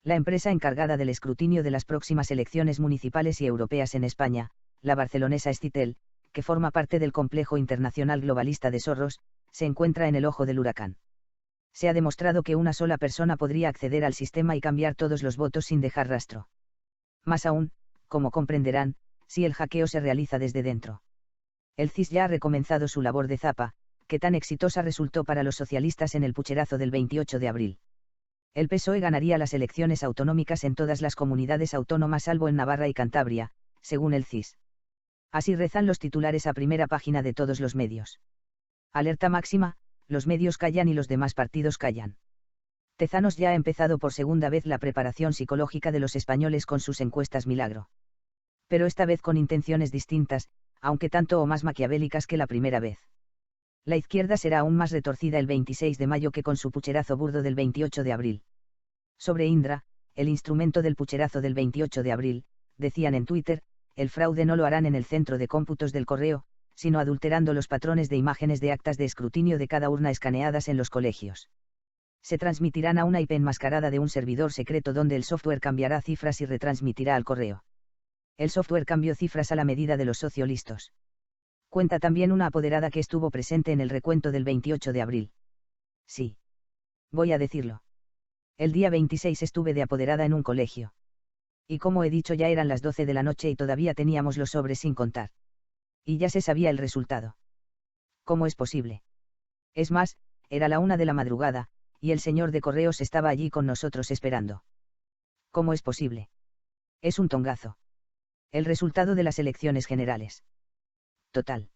La empresa encargada del escrutinio de las próximas elecciones municipales y europeas en España, la barcelonesa Scyttel, que forma parte del complejo internacional globalista de Soros, se encuentra en el ojo del huracán. Se ha demostrado que una sola persona podría acceder al sistema y cambiar todos los votos sin dejar rastro. Más aún, como comprenderán, si el hackeo se realiza desde dentro. El CIS ya ha recomenzado su labor de zapa, que tan exitosa resultó para los socialistas en el pucherazo del 28 de abril. El PSOE ganaría las elecciones autonómicas en todas las comunidades autónomas salvo en Navarra y Cantabria, según el CIS. Así rezan los titulares a primera página de todos los medios. Alerta máxima, los medios callan y los demás partidos callan. Tezanos ya ha empezado por segunda vez la preparación psicológica de los españoles con sus encuestas milagro. Pero esta vez con intenciones distintas, aunque tanto o más maquiavélicas que la primera vez. La izquierda será aún más retorcida el 26 de mayo que con su pucherazo burdo del 28 de abril. Sobre Indra, el instrumento del pucherazo del 28 de abril, decían en Twitter, el fraude no lo harán en el centro de cómputos del correo, sino adulterando los patrones de imágenes de actas de escrutinio de cada urna escaneadas en los colegios. Se transmitirán a una IP enmascarada de un servidor secreto donde el software cambiará cifras y retransmitirá al correo. El software cambió cifras a la medida de los sociolistos. Cuenta también una apoderada que estuvo presente en el recuento del 28 de abril. Sí. Voy a decirlo. El día 26 estuve de apoderada en un colegio. Y como he dicho ya eran las 12 de la noche y todavía teníamos los sobres sin contar. Y ya se sabía el resultado. ¿Cómo es posible? Es más, era la 1 de la madrugada, y el señor de correos estaba allí con nosotros esperando. ¿Cómo es posible? Es un tongazo. El resultado de las elecciones generales. Total.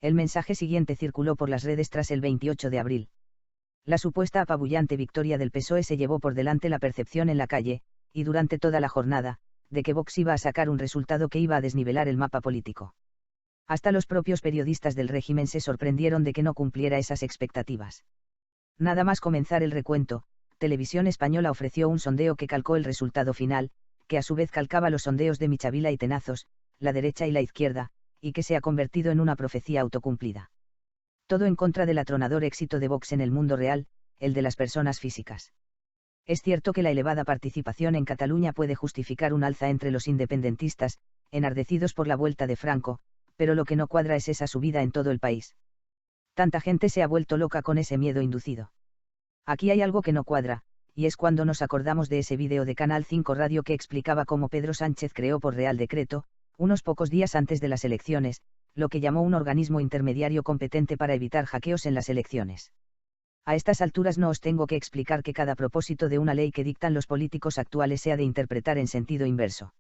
El mensaje siguiente circuló por las redes tras el 28 de abril. La supuesta apabullante victoria del PSOE se llevó por delante la percepción en la calle, y durante toda la jornada, de que Vox iba a sacar un resultado que iba a desnivelar el mapa político. Hasta los propios periodistas del régimen se sorprendieron de que no cumpliera esas expectativas. Nada más comenzar el recuento, Televisión Española ofreció un sondeo que calcó el resultado final, que a su vez calcaba los sondeos de Michavila y Tenazos, la derecha y la izquierda, y que se ha convertido en una profecía autocumplida. Todo en contra del atronador éxito de Vox en el mundo real, el de las personas físicas. Es cierto que la elevada participación en Cataluña puede justificar un alza entre los independentistas, enardecidos por la vuelta de Franco, pero lo que no cuadra es esa subida en todo el país. Tanta gente se ha vuelto loca con ese miedo inducido. Aquí hay algo que no cuadra, y es cuando nos acordamos de ese vídeo de Canal 5 Radio que explicaba cómo Pedro Sánchez creó por Real Decreto, unos pocos días antes de las elecciones, lo que llamó un organismo intermediario competente para evitar hackeos en las elecciones. A estas alturas no os tengo que explicar que cada propósito de una ley que dictan los políticos actuales se ha de interpretar en sentido inverso.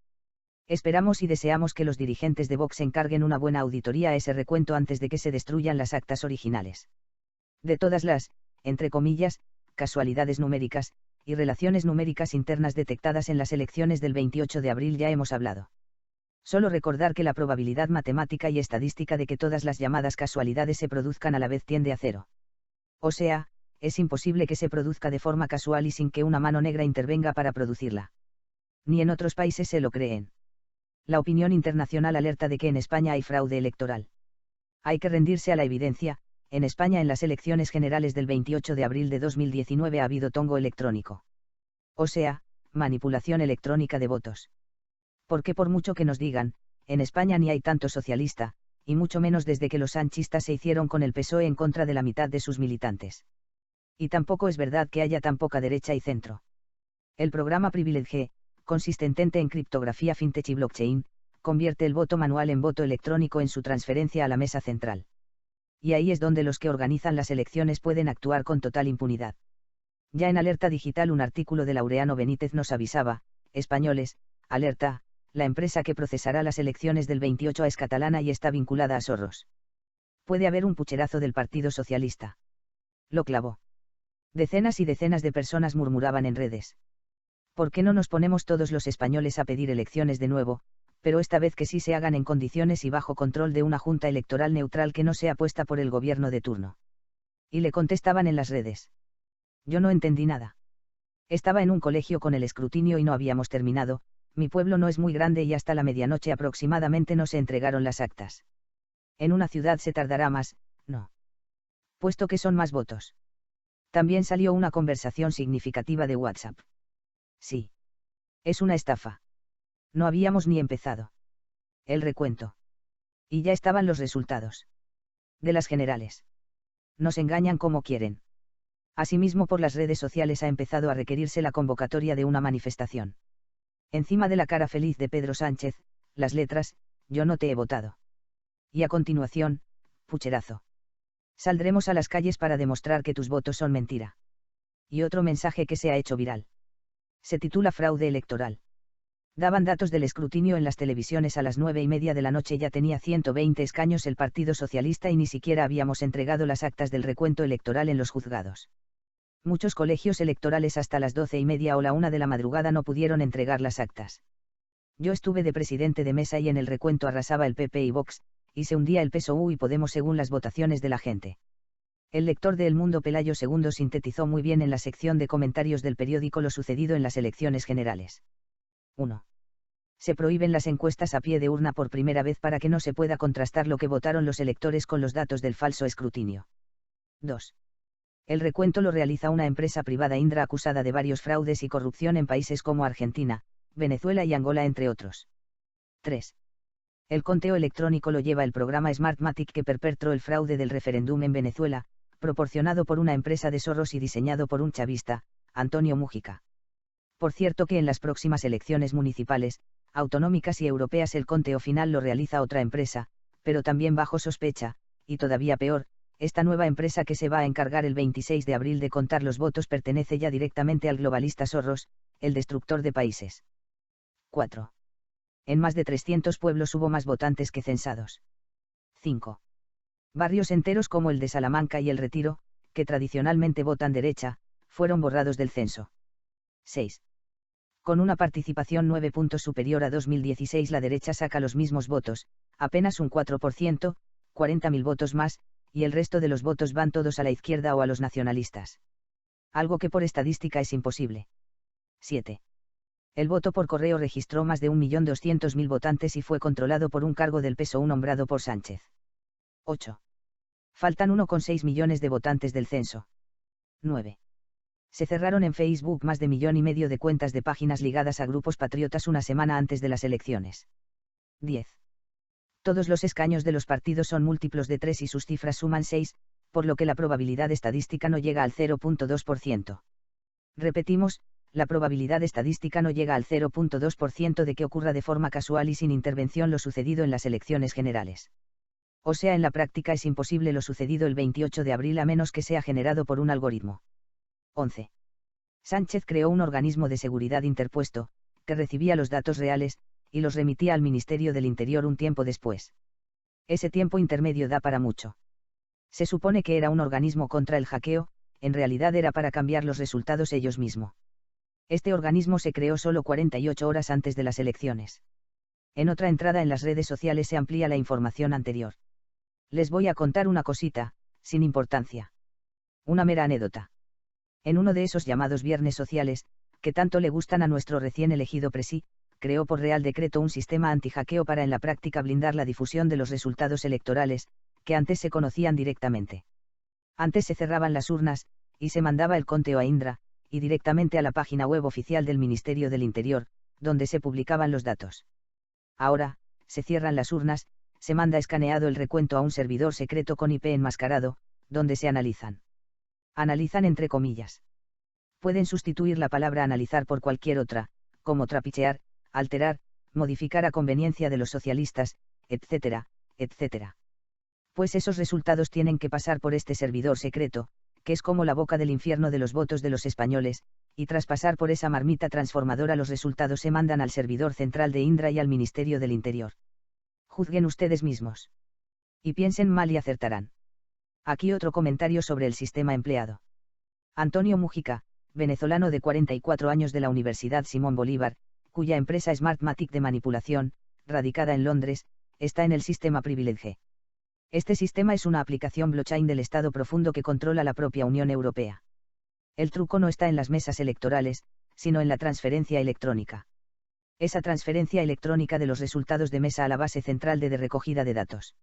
Esperamos y deseamos que los dirigentes de Vox encarguen una buena auditoría a ese recuento antes de que se destruyan las actas originales. De todas las, entre comillas, casualidades numéricas, y relaciones numéricas internas detectadas en las elecciones del 28 de abril ya hemos hablado. Solo recordar que la probabilidad matemática y estadística de que todas las llamadas casualidades se produzcan a la vez tiende a cero. O sea, es imposible que se produzca de forma casual y sin que una mano negra intervenga para producirla. Ni en otros países se lo creen. La opinión internacional alerta de que en España hay fraude electoral. Hay que rendirse a la evidencia, en España en las elecciones generales del 28 de abril de 2019 ha habido tongo electrónico. O sea, manipulación electrónica de votos. Porque por mucho que nos digan, en España ni hay tanto socialista, y mucho menos desde que los sanchistas se hicieron con el PSOE en contra de la mitad de sus militantes. Y tampoco es verdad que haya tan poca derecha y centro. El programa Privilege, consistente en criptografía fintech y blockchain, convierte el voto manual en voto electrónico en su transferencia a la mesa central. Y ahí es donde los que organizan las elecciones pueden actuar con total impunidad. Ya en Alerta Digital un artículo de Laureano Benítez nos avisaba, españoles, alerta, la empresa que procesará las elecciones del 28 es catalana y está vinculada a Soros. Puede haber un pucherazo del Partido Socialista. Lo clavó. Decenas y decenas de personas murmuraban en redes. ¿Por qué no nos ponemos todos los españoles a pedir elecciones de nuevo, pero esta vez que sí se hagan en condiciones y bajo control de una junta electoral neutral que no sea puesta por el gobierno de turno? Y le contestaban en las redes. Yo no entendí nada. Estaba en un colegio con el escrutinio y no habíamos terminado, mi pueblo no es muy grande y hasta la medianoche aproximadamente no se entregaron las actas. En una ciudad se tardará más, no. Puesto que son más votos. También salió una conversación significativa de WhatsApp. Sí. Es una estafa. No habíamos ni empezado. El recuento. Y ya estaban los resultados. De las generales. Nos engañan como quieren. Asimismo, por las redes sociales ha empezado a requerirse la convocatoria de una manifestación. Encima de la cara feliz de Pedro Sánchez, las letras, yo no te he votado. Y a continuación, pucherazo. Saldremos a las calles para demostrar que tus votos son mentira. Y otro mensaje que se ha hecho viral. Se titula Fraude electoral. Daban datos del escrutinio en las televisiones a las 9:30 de la noche, ya tenía 120 escaños el Partido Socialista y ni siquiera habíamos entregado las actas del recuento electoral en los juzgados. Muchos colegios electorales hasta las 12:30 o la 1 de la madrugada no pudieron entregar las actas. Yo estuve de presidente de mesa y en el recuento arrasaba el PP y Vox, y se hundía el PSOE y Podemos según las votaciones de la gente. El lector de El Mundo Pelayo II sintetizó muy bien en la sección de comentarios del periódico lo sucedido en las elecciones generales. 1. Se prohíben las encuestas a pie de urna por primera vez para que no se pueda contrastar lo que votaron los electores con los datos del falso escrutinio. 2. El recuento lo realiza una empresa privada, Indra, acusada de varios fraudes y corrupción en países como Argentina, Venezuela y Angola, entre otros. 3. El conteo electrónico lo lleva el programa Smartmatic, que perpetró el fraude del referéndum en Venezuela, proporcionado por una empresa de Soros y diseñado por un chavista, Antonio Mújica. Por cierto que en las próximas elecciones municipales, autonómicas y europeas el conteo final lo realiza otra empresa, pero también bajo sospecha, y todavía peor, esta nueva empresa que se va a encargar el 26 de abril de contar los votos pertenece ya directamente al globalista Soros, el destructor de países. 4. En más de 300 pueblos hubo más votantes que censados. 5. Barrios enteros como el de Salamanca y El Retiro, que tradicionalmente votan derecha, fueron borrados del censo. 6. Con una participación 9 puntos superior a 2016, la derecha saca los mismos votos, apenas un 4%, 40.000 votos más, y el resto de los votos van todos a la izquierda o a los nacionalistas. Algo que por estadística es imposible. 7. El voto por correo registró más de 1.200.000 votantes y fue controlado por un cargo del PSOE nombrado por Sánchez. 8. Faltan 1,6 millones de votantes del censo. 9. Se cerraron en Facebook más de 1,5 millones de cuentas de páginas ligadas a grupos patriotas una semana antes de las elecciones. 10. Todos los escaños de los partidos son múltiplos de 3 y sus cifras suman 6, por lo que la probabilidad estadística no llega al 0,2%. Repetimos, la probabilidad estadística no llega al 0,2% de que ocurra de forma casual y sin intervención lo sucedido en las elecciones generales. O sea, en la práctica es imposible lo sucedido el 28 de abril a menos que sea generado por un algoritmo. 11. Sánchez creó un organismo de seguridad interpuesto, que recibía los datos reales, y los remitía al Ministerio del Interior un tiempo después. Ese tiempo intermedio da para mucho. Se supone que era un organismo contra el hackeo, en realidad era para cambiar los resultados ellos mismos. Este organismo se creó solo 48 horas antes de las elecciones. En otra entrada en las redes sociales se amplía la información anterior. Les voy a contar una cosita, sin importancia. Una mera anécdota. En uno de esos llamados viernes sociales, que tanto le gustan a nuestro recién elegido presi, creó por Real Decreto un sistema anti-hackeo para en la práctica blindar la difusión de los resultados electorales, que antes se conocían directamente. Antes se cerraban las urnas, y se mandaba el conteo a Indra, y directamente a la página web oficial del Ministerio del Interior, donde se publicaban los datos. Ahora, se cierran las urnas, se manda escaneado el recuento a un servidor secreto con IP enmascarado, donde se analizan. Analizan entre comillas. Pueden sustituir la palabra analizar por cualquier otra, como trapichear, alterar, modificar a conveniencia de los socialistas, etcétera, etcétera. Pues esos resultados tienen que pasar por este servidor secreto, que es como la boca del infierno de los votos de los españoles, y tras pasar por esa marmita transformadora los resultados se mandan al servidor central de Indra y al Ministerio del Interior. Juzguen ustedes mismos. Y piensen mal y acertarán. Aquí otro comentario sobre el sistema empleado. Antonio Mújica, venezolano de 44 años de la Universidad Simón Bolívar, cuya empresa Smartmatic de manipulación, radicada en Londres, está en el sistema Privilege. Este sistema es una aplicación blockchain del Estado profundo que controla la propia Unión Europea. El truco no está en las mesas electorales, sino en la transferencia electrónica. Esa transferencia electrónica de los resultados de mesa a la base central de recogida de datos.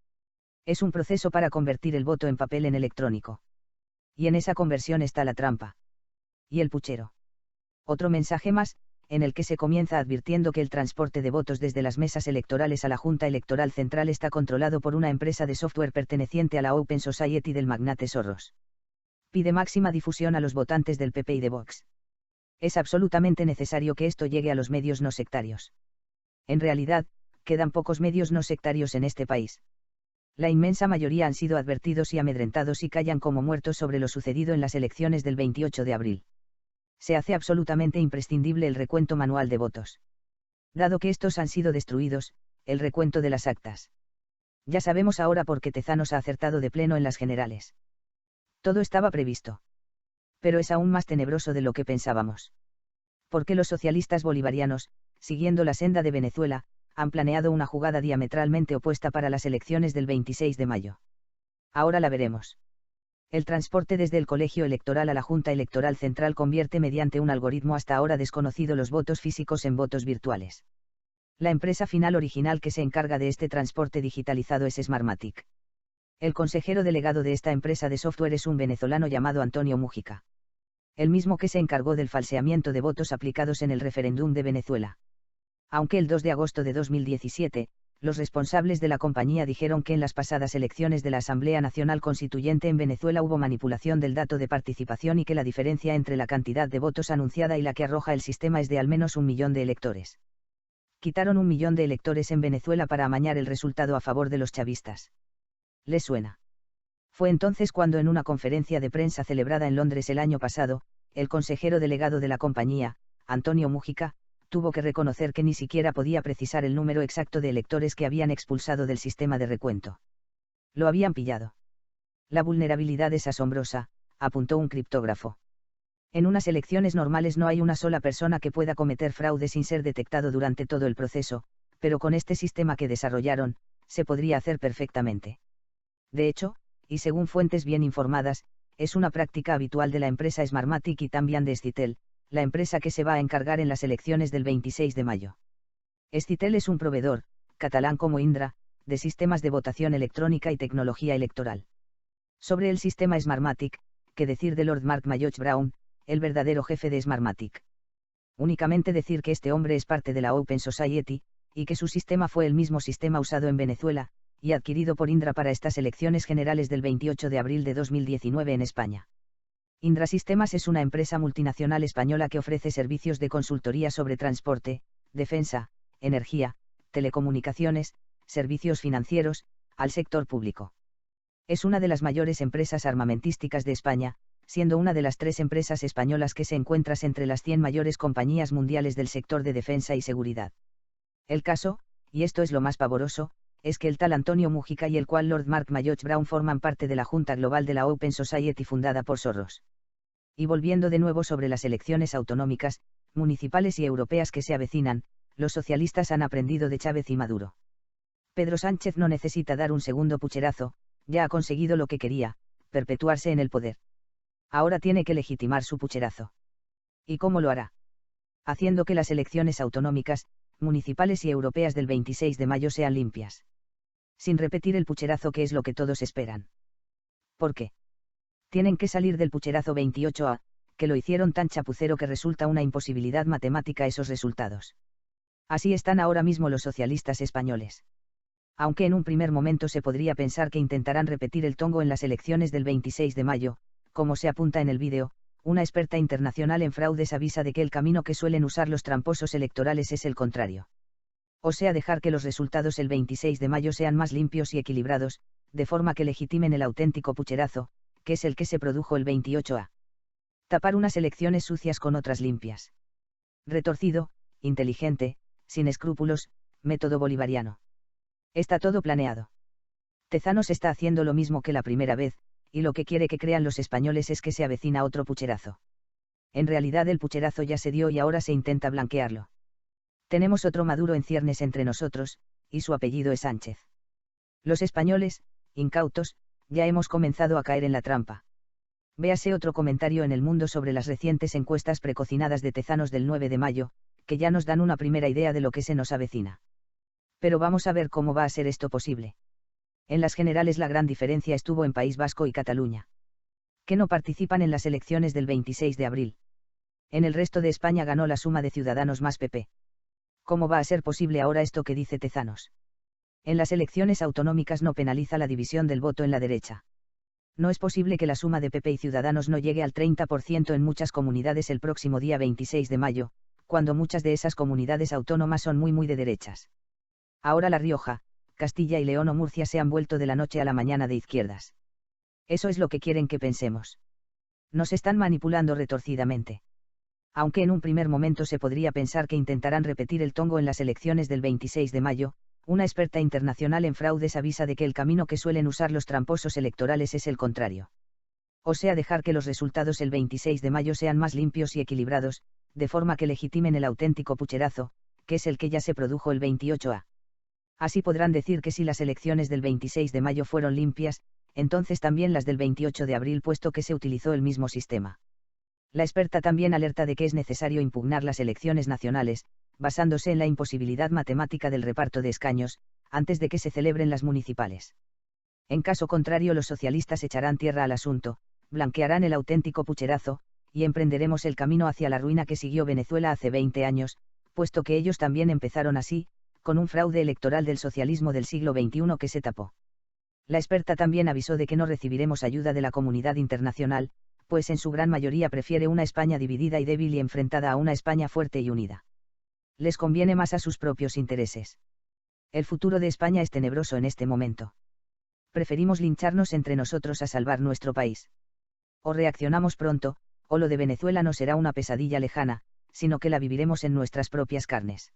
Es un proceso para convertir el voto en papel en electrónico. Y en esa conversión está la trampa. Y el puchero. Otro mensaje más, en el que se comienza advirtiendo que el transporte de votos desde las mesas electorales a la Junta Electoral Central está controlado por una empresa de software perteneciente a la Open Society del magnate Soros. Pide máxima difusión a los votantes del PP y de Vox. Es absolutamente necesario que esto llegue a los medios no sectarios. En realidad, quedan pocos medios no sectarios en este país. La inmensa mayoría han sido advertidos y amedrentados y callan como muertos sobre lo sucedido en las elecciones del 28 de abril. Se hace absolutamente imprescindible el recuento manual de votos. Dado que estos han sido destruidos, el recuento de las actas. Ya sabemos ahora por qué Tezanos ha acertado de pleno en las generales. Todo estaba previsto. Pero es aún más tenebroso de lo que pensábamos. Porque los socialistas bolivarianos, siguiendo la senda de Venezuela, han planeado una jugada diametralmente opuesta para las elecciones del 26 de mayo. Ahora la veremos. El transporte desde el colegio electoral a la Junta Electoral Central convierte mediante un algoritmo hasta ahora desconocido los votos físicos en votos virtuales. La empresa final original que se encarga de este transporte digitalizado es Smartmatic. El consejero delegado de esta empresa de software es un venezolano llamado Antonio Mújica. El mismo que se encargó del falseamiento de votos aplicados en el referéndum de Venezuela. Aunque el 2 de agosto de 2017, los responsables de la compañía dijeron que en las pasadas elecciones de la Asamblea Nacional Constituyente en Venezuela hubo manipulación del dato de participación y que la diferencia entre la cantidad de votos anunciada y la que arroja el sistema es de al menos 1 millón de electores. Quitaron 1 millón de electores en Venezuela para amañar el resultado a favor de los chavistas. ¿Les suena? Fue entonces cuando en una conferencia de prensa celebrada en Londres el año pasado, el consejero delegado de la compañía, Antonio Mújica, tuvo que reconocer que ni siquiera podía precisar el número exacto de electores que habían expulsado del sistema de recuento. Lo habían pillado. La vulnerabilidad es asombrosa, apuntó un criptógrafo. En unas elecciones normales no hay una sola persona que pueda cometer fraude sin ser detectado durante todo el proceso, pero con este sistema que desarrollaron, se podría hacer perfectamente. De hecho, y según fuentes bien informadas, es una práctica habitual de la empresa Smartmatic y también de Scitel, la empresa que se va a encargar en las elecciones del 26 de mayo. Scitel es un proveedor, catalán como Indra, de sistemas de votación electrónica y tecnología electoral. Sobre el sistema Smartmatic, ¿qué decir de Lord Mark Mayoch Brown, el verdadero jefe de Smartmatic? Únicamente decir que este hombre es parte de la Open Society, y que su sistema fue el mismo sistema usado en Venezuela, y adquirido por Indra para estas elecciones generales del 28 de abril de 2019 en España. Indra Sistemas es una empresa multinacional española que ofrece servicios de consultoría sobre transporte, defensa, energía, telecomunicaciones, servicios financieros, al sector público. Es una de las mayores empresas armamentísticas de España, siendo una de las 3 empresas españolas que se encuentran entre las 100 mayores compañías mundiales del sector de defensa y seguridad. El caso, y esto es lo más pavoroso, es que el tal Antonio Mújica y el cual Lord Mark Mayoch Brown forman parte de la Junta Global de la Open Society fundada por Soros. Y volviendo de nuevo sobre las elecciones autonómicas, municipales y europeas que se avecinan, los socialistas han aprendido de Chávez y Maduro. Pedro Sánchez no necesita dar un segundo pucherazo, ya ha conseguido lo que quería, perpetuarse en el poder. Ahora tiene que legitimar su pucherazo. ¿Y cómo lo hará? Haciendo que las elecciones autonómicas, municipales y europeas del 26 de mayo sean limpias. Sin repetir el pucherazo que es lo que todos esperan. ¿Por qué? Tienen que salir del pucherazo 28A, que lo hicieron tan chapucero que resulta una imposibilidad matemática esos resultados. Así están ahora mismo los socialistas españoles. Aunque en un primer momento se podría pensar que intentarán repetir el tongo en las elecciones del 26 de mayo, como se apunta en el vídeo, una experta internacional en fraudes avisa de que el camino que suelen usar los tramposos electorales es el contrario. O sea, dejar que los resultados el 26 de mayo sean más limpios y equilibrados, de forma que legitimen el auténtico pucherazo, que es el que se produjo el 28A. Tapar unas elecciones sucias con otras limpias. Retorcido, inteligente, sin escrúpulos, método bolivariano. Está todo planeado. Tezanos está haciendo lo mismo que la primera vez, y lo que quiere que crean los españoles es que se avecina otro pucherazo. En realidad el pucherazo ya se dio y ahora se intenta blanquearlo. Tenemos otro Maduro en ciernes entre nosotros, y su apellido es Sánchez. Los españoles, incautos, ya hemos comenzado a caer en la trampa. Véase otro comentario en El Mundo sobre las recientes encuestas precocinadas de Tezanos del 9 de mayo, que ya nos dan una primera idea de lo que se nos avecina. Pero vamos a ver cómo va a ser esto posible. En las generales la gran diferencia estuvo en País Vasco y Cataluña. Que no participan en las elecciones del 26 de abril. En el resto de España ganó la suma de Ciudadanos más PP. ¿Cómo va a ser posible ahora esto que dice Tezanos? En las elecciones autonómicas no penaliza la división del voto en la derecha. No es posible que la suma de PP y Ciudadanos no llegue al 30% en muchas comunidades el próximo día 26 de mayo, cuando muchas de esas comunidades autónomas son muy de derechas. Ahora La Rioja, Castilla y León o Murcia se han vuelto de la noche a la mañana de izquierdas. Eso es lo que quieren que pensemos. Nos están manipulando retorcidamente. Aunque en un primer momento se podría pensar que intentarán repetir el tongo en las elecciones del 26 de mayo, una experta internacional en fraudes avisa de que el camino que suelen usar los tramposos electorales es el contrario. O sea, dejar que los resultados el 26 de mayo sean más limpios y equilibrados, de forma que legitimen el auténtico pucherazo, que es el que ya se produjo el 28A. Así podrán decir que si las elecciones del 26 de mayo fueron limpias, entonces también las del 28 de abril, puesto que se utilizó el mismo sistema. La experta también alerta de que es necesario impugnar las elecciones nacionales, basándose en la imposibilidad matemática del reparto de escaños, antes de que se celebren las municipales. En caso contrario, los socialistas echarán tierra al asunto, blanquearán el auténtico pucherazo, y emprenderemos el camino hacia la ruina que siguió Venezuela hace 20 años, puesto que ellos también empezaron así, con un fraude electoral del socialismo del siglo XXI que se tapó. La experta también avisó de que no recibiremos ayuda de la comunidad internacional, pues en su gran mayoría prefiere una España dividida y débil y enfrentada a una España fuerte y unida. Les conviene más a sus propios intereses. El futuro de España es tenebroso en este momento. Preferimos lincharnos entre nosotros a salvar nuestro país. O reaccionamos pronto, o lo de Venezuela no será una pesadilla lejana, sino que la viviremos en nuestras propias carnes.